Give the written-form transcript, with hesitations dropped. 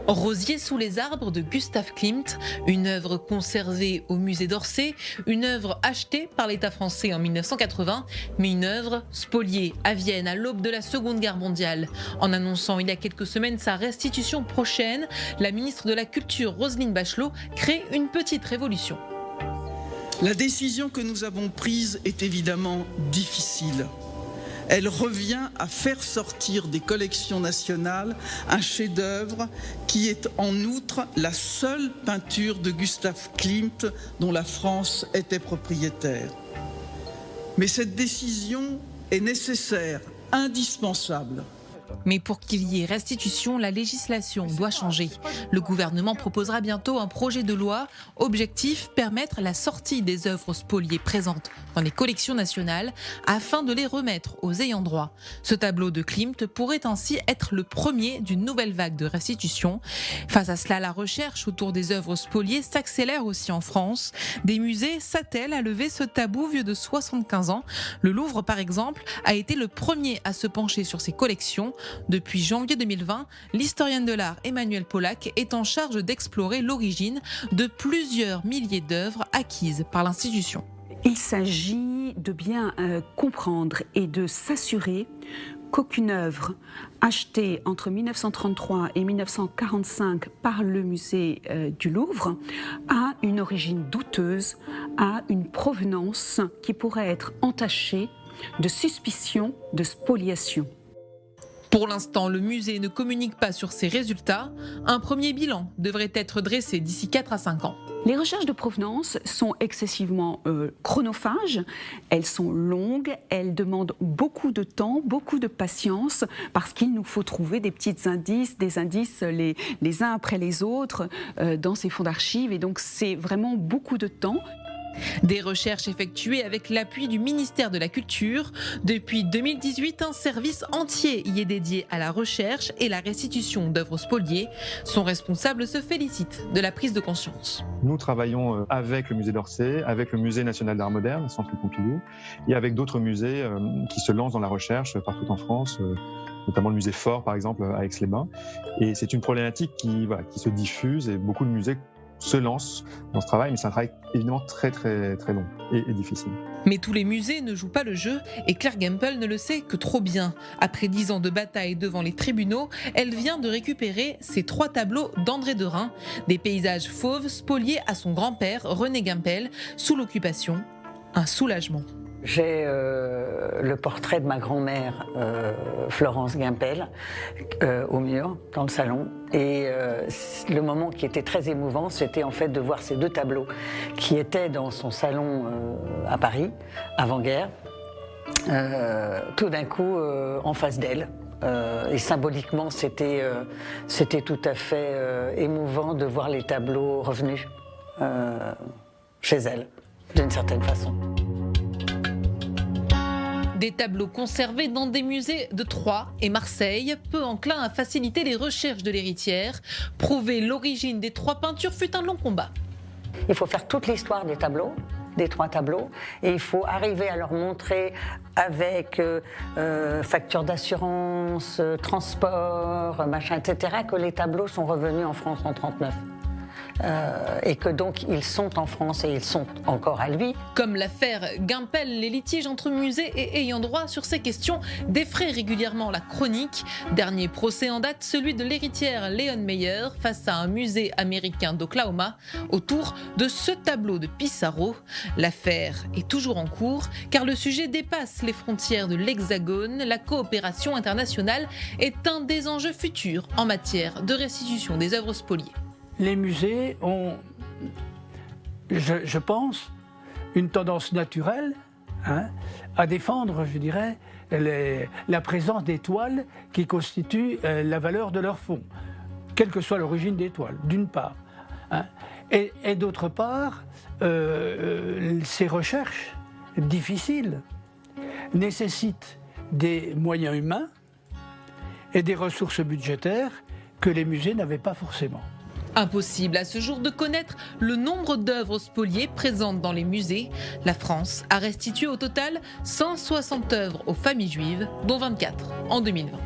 Rosier sous les arbres de Gustav Klimt, une œuvre conservée au musée d'Orsay, une œuvre achetée par l'État français en 1980, mais une œuvre spoliée à Vienne à l'aube de la Seconde Guerre mondiale. En annonçant il y a quelques semaines sa restitution prochaine, la ministre de la Culture Roselyne Bachelot crée une petite révolution. La décision que nous avons prise est évidemment difficile. Elle revient à faire sortir des collections nationales un chef-d'œuvre qui est en outre la seule peinture de Gustav Klimt dont la France était propriétaire. Mais cette décision est nécessaire, indispensable. Mais pour qu'il y ait restitution, la législation doit changer. Le gouvernement proposera bientôt un projet de loi. Objectif, permettre la sortie des œuvres spoliées présentes dans les collections nationales afin de les remettre aux ayants droit. Ce tableau de Klimt pourrait ainsi être le premier d'une nouvelle vague de restitution. Face à cela, la recherche autour des œuvres spoliées s'accélère aussi en France. Des musées s'attellent à lever ce tabou vieux de 75 ans. Le Louvre, par exemple, a été le premier à se pencher sur ses collections. Depuis janvier 2020, l'historienne de l'art Emmanuelle Pollack est en charge d'explorer l'origine de plusieurs milliers d'œuvres acquises par l'institution. Il s'agit de bien comprendre et de s'assurer qu'aucune œuvre achetée entre 1933 et 1945 par le musée du Louvre a une origine douteuse, a une provenance qui pourrait être entachée de suspicion de spoliation. Pour l'instant, le musée ne communique pas sur ses résultats. Un premier bilan devrait être dressé d'ici 4 à 5 ans. Les recherches de provenance sont excessivement chronophages, elles sont longues, elles demandent beaucoup de temps, beaucoup de patience, parce qu'il nous faut trouver des petits indices, des indices les uns après les autres dans ces fonds d'archives, et donc c'est vraiment beaucoup de temps. Des recherches effectuées avec l'appui du ministère de la Culture. Depuis 2018, un service entier y est dédié à la recherche et la restitution d'œuvres spoliées. Son responsable se félicite de la prise de conscience. Nous travaillons avec le musée d'Orsay, avec le musée national d'art moderne, le Centre Pompidou, et avec d'autres musées qui se lancent dans la recherche partout en France, notamment le musée Fort par exemple à Aix-les-Bains. Et c'est une problématique qui se diffuse et beaucoup de musées se lancent dans ce travail, mais c'est un travail évidemment très long et difficile. Mais tous les musées ne jouent pas le jeu et Claire Gempel ne le sait que trop bien. Après 10 ans de bataille devant les tribunaux, elle vient de récupérer ces 3 tableaux d'André Derain, des paysages fauves spoliés à son grand-père René Gempel sous l'occupation. Un soulagement. J'ai le portrait de ma grand-mère, Florence Gempel, au mur, dans le salon. Et le moment qui était très émouvant, c'était en fait de voir ces 2 tableaux qui étaient dans son salon à Paris, avant-guerre, tout d'un coup en face d'elle. Et symboliquement, c'était tout à fait émouvant de voir les tableaux revenus chez elle, d'une certaine façon. Des tableaux conservés dans des musées de Troyes et Marseille, peu enclins à faciliter les recherches de l'héritière. Prouver l'origine des 3 peintures fut un long combat. Il faut faire toute l'histoire des tableaux, des 3 tableaux, et il faut arriver à leur montrer avec facture d'assurance, transport, machin, etc., que les tableaux sont revenus en France en 1939. Et que donc ils sont en France et ils sont encore à lui. Comme l'affaire Gempel, les litiges entre musées et ayants droit sur ces questions défraient régulièrement la chronique. Dernier procès en date, celui de l'héritière Leon Meyer face à un musée américain d'Oklahoma autour de ce tableau de Pissarro. L'affaire est toujours en cours car le sujet dépasse les frontières de l'Hexagone. La coopération internationale est un des enjeux futurs en matière de restitution des œuvres spoliées. Les musées ont, je pense, une tendance naturelle à défendre, je dirais, la présence des toiles qui constituent la valeur de leur fonds, quelle que soit l'origine des toiles, d'une part. Et d'autre part, ces recherches difficiles nécessitent des moyens humains et des ressources budgétaires que les musées n'avaient pas forcément. Impossible à ce jour de connaître le nombre d'œuvres spoliées présentes dans les musées. La France a restitué au total 160 œuvres aux familles juives, dont 24 en 2020.